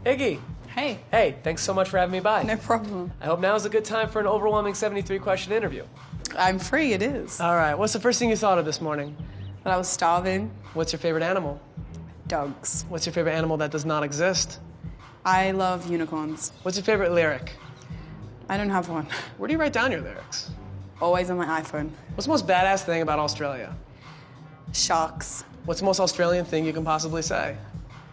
Iggy. Hey. Hey, thanks so much for having me by. No problem. I hope now is a good time for an overwhelming 73-question interview. I'm free, it is. All right, what's the first thing you thought of this morning? But I was starving. What's your favorite animal? Dogs. What's your favorite animal that does not exist? I love unicorns. What's your favorite lyric? I don't have one. Where do you write down your lyrics? Always on my iPhone. What's the most badass thing about Australia? Sharks. What's the most Australian thing you can possibly say?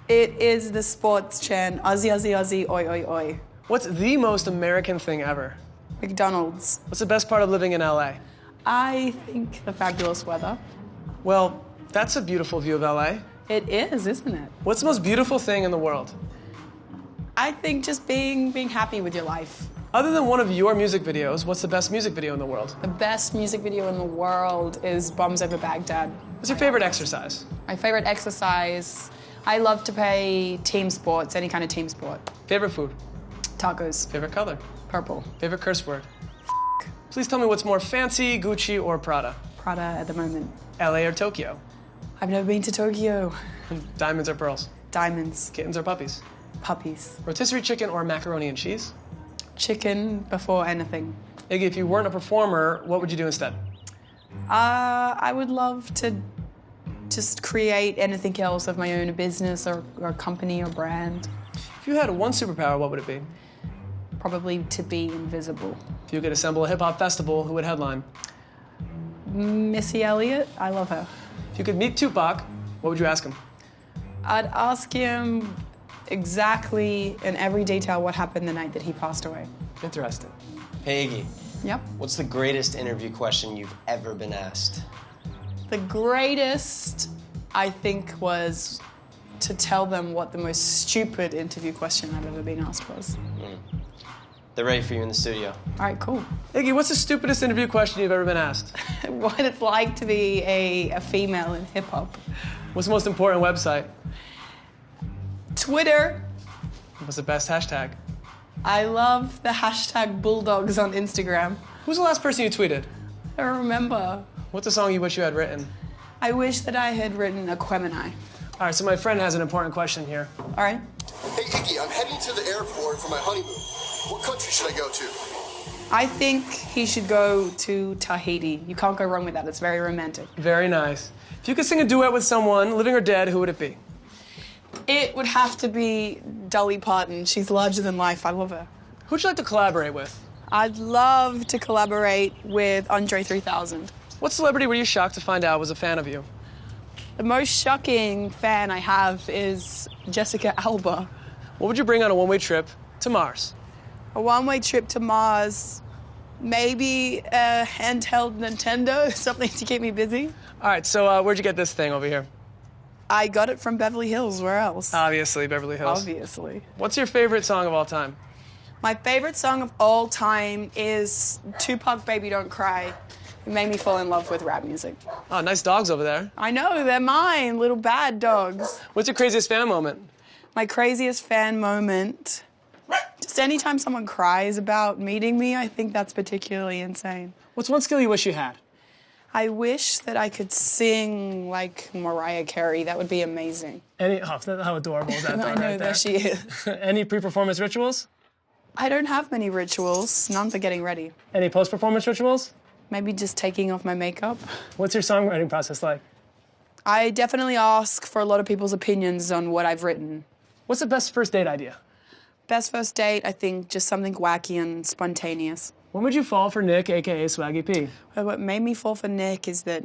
It is the sports chant, Aussie, Aussie, Aussie, oi, oi, oi. What's the most American thing ever? McDonald's. What's the best part of living in LA? I think the fabulous weather. Well, that's a beautiful view of LA. It is, isn't it? What's the most beautiful thing in the world? I think just being happy with your life. Other than one of your music videos, what's the best music video in the world? The best music video in the world is Bombs Over Baghdad. What's your favorite exercise? My favorite exercise, I love to play team sports, any kind of team sport. Favorite food? Tacos. Favorite color? Purple. Favorite curse word? Please tell me what's more fancy, Gucci or Prada? Prada at the moment. LA or Tokyo? I've never been to Tokyo. Diamonds or pearls? Diamonds. Kittens or puppies? Puppies. Rotisserie chicken or macaroni and cheese? Chicken before anything. Iggy, if you weren't a performer, what would you do instead? I would love to just create anything else of my own, a business or a company or brand. If you had one superpower, what would it be? Probably to be invisible. If you could assemble a hip-hop festival, who would headline? Missy Elliott, I love her. If you could meet Tupac, what would you ask him? I'd ask him exactly in every detail what happened the night that he passed away. Interesting. Hey, Iggy. Yep. What's the greatest interview question you've ever been asked? The greatest, I think, was to tell them what the most stupid interview question I've ever been asked was. They're ready for you in the studio. All right, cool. Iggy, what's the stupidest interview question you've ever been asked? What it's like to be a female in hip hop. What's the most important website? Twitter. What's the best hashtag? I love the hashtag bulldogs on Instagram. Who's the last person you tweeted? I don't remember. What's a song you wish you had written? I wish that I had written Aquemini. All right, so my friend has an important question here. All right. Hey, Iggy, I'm heading to the airport for my honeymoon. What country should I go to? I think he should go to Tahiti. You can't go wrong with that. It's very romantic. Very nice. If you could sing a duet with someone, living or dead, who would it be? It would have to be Dolly Parton. She's larger than life. I love her. Who'd you like to collaborate with? I'd love to collaborate with Andre 3000. What celebrity were you shocked to find out was a fan of you? The most shocking fan I have is Jessica Alba. What would you bring on a one-way trip to Mars? A one-way trip to Mars, maybe a handheld Nintendo, something to keep me busy. All right, so where'd you get this thing over here? I got it from Beverly Hills. Where else? Obviously, Beverly Hills. Obviously. What's your favorite song of all time? My favorite song of all time is Tupac, Baby Don't Cry. It made me fall in love with rap music. Oh, nice dogs over there. I know, they're mine, little bad dogs. What's your craziest fan moment? My craziest fan moment, just anytime someone cries about meeting me, I think that's particularly insane. What's one skill you wish you had? I wish that I could sing like Mariah Carey. That would be amazing. How adorable is that I know, there she is. Any pre-performance rituals? I don't have many rituals, none for getting ready. Any post-performance rituals? Maybe just taking off my makeup. What's your songwriting process like? I definitely ask for a lot of people's opinions on what I've written. What's the best first date idea? Best first date, I think just something wacky and spontaneous. When would you fall for Nick, a.k.a. Swaggy P? Well, what made me fall for Nick is that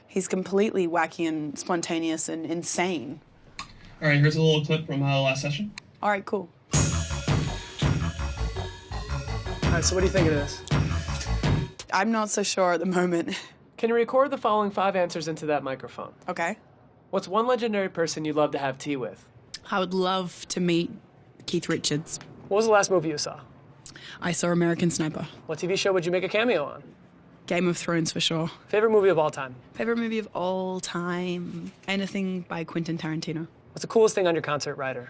he's completely wacky and spontaneous and insane. All right, here's a little clip from last session. All right, cool. All right, so what do you think of this? I'm not so sure at the moment. Can you record the following 5 answers into that microphone? Okay. What's one legendary person you'd love to have tea with? I would love to meet Keith Richards. What was the last movie you saw? I saw American Sniper. What TV show would you make a cameo on? Game of Thrones for sure. Favorite movie of all time? Favorite movie of all time? Anything by Quentin Tarantino. What's the coolest thing on your concert rider?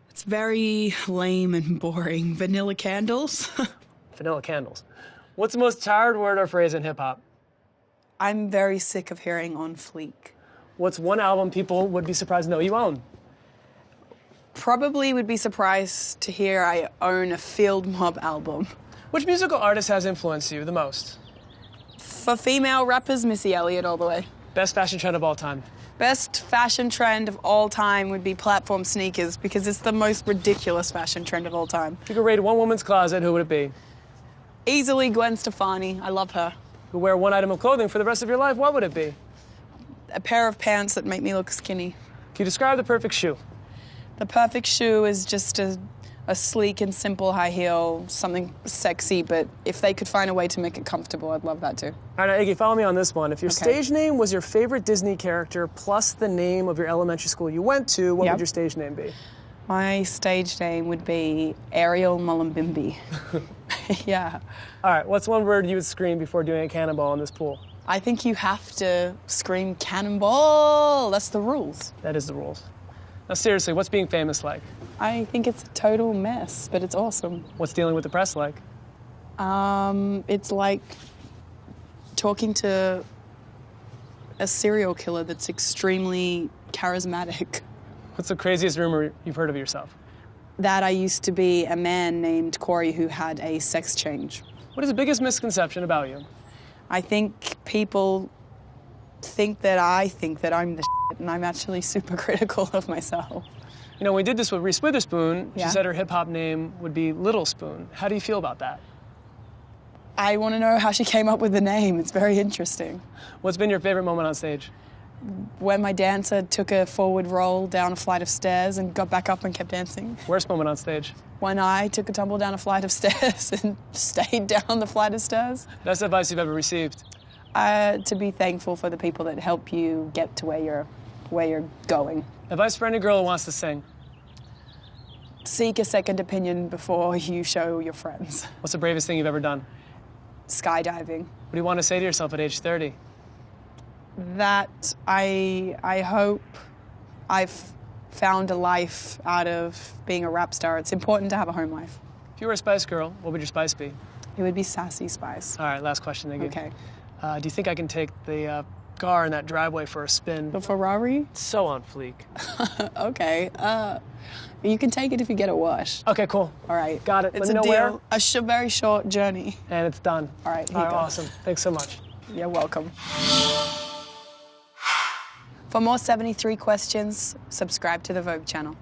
It's very lame and boring. Vanilla candles. Vanilla candles. What's the most tired word or phrase in hip-hop? I'm very sick of hearing on fleek. What's one album people would be surprised to know you own? probably would be surprised to hear I own a Field Mob album. Which musical artist has influenced you the most? For female rappers, Missy Elliott all the way. Best fashion trend of all time? Best fashion trend of all time would be platform sneakers because it's the most ridiculous fashion trend of all time. If you could rate one woman's closet, who would it be? Easily Gwen Stefani. I love her. If you could wear one item of clothing for the rest of your life, what would it be? A pair of pants that make me look skinny. Can you describe the perfect shoe? The perfect shoe is just a sleek and simple high heel, something sexy, but if they could find a way to make it comfortable, I'd love that too. All right, now, Iggy, follow me on this one. If your Okay. stage name was your favorite Disney character plus the name of your elementary school you went to, what Yep. would your stage name be? My stage name would be Ariel Mullumbimby. Yeah. All right, what's one word you would scream before doing a cannonball in this pool? I think you have to scream cannonball. That's the rules. That is the rules. Now, seriously, what's being famous like? I think it's a total mess, but it's awesome. What's dealing with the press like? It's like talking to a serial killer that's extremely charismatic. What's the craziest rumor you've heard of yourself? That I used to be a man named Corey who had a sex change. What is the biggest misconception about you? I think people think that I'm the shit, and I'm actually super critical of myself. You know, when we did this with Reese Witherspoon, Yeah. she said her hip-hop name would be Little Spoon. How do you feel about that? I want to know how she came up with the name. It's very interesting. What's been your favorite moment on stage? When my dancer took a forward roll down a flight of stairs and got back up and kept dancing. Worst moment on stage? When I took a tumble down a flight of stairs and stayed down the flight of stairs. Best advice you've ever received? To be thankful for the people that help you get to where you're going. Advice for any girl who wants to sing? Seek a second opinion before you show your friends. What's the bravest thing you've ever done? Skydiving. What do you want to say to yourself at age 30? That I hope I've found a life out of being a rap star. It's important to have a home life. If you were a Spice Girl, what would your spice be? It would be Sassy Spice. All right, last question, Iggy. Okay. Do you think I can take the car in that driveway for a spin? The Ferrari? So on fleek. Okay. You can take it if you get a wash. Okay, cool. All right. Got it. It's Let me a know deal. where. A very short journey. And it's done. All right, here you go. Awesome. Thanks so much. You're welcome. For more 73 questions, subscribe to the Vogue channel.